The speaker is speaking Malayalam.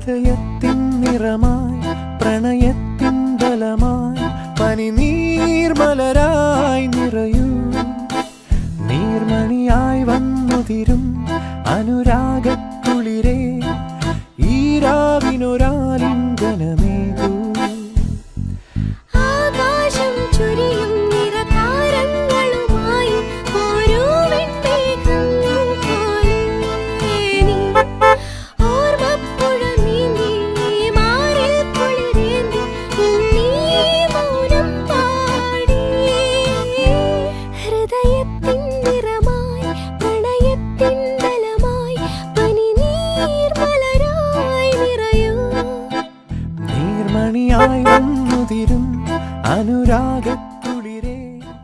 ഹൃദയത്തിൻ നിറമായി പ്രണയത്തിൻ ബലമായി പനിനീർമലരായി നിറയൂ നീർമണിയായി വന്നുതിരും അനുരാഗക്കുളിരേ ഈ രാവിനൊരാലിംഗനമേകൂ ആകാശം ചുരിയും നിറതാരങ്ങളുമായി ഓരോ വെൺമേഘം പോലെ നീ ഓർമ്മപ്പുഴ നീന്തി മാറിൽ കുളിരേന്തി നീ മൗനം പാടി ഹൃദയത്തിൻ നിറമായി പ്രണയത്തിൻ ബലമായി പനിനീർമലരായി നിറയൂ നീർമണിയായി വന്നുതിരും അനുരാഗ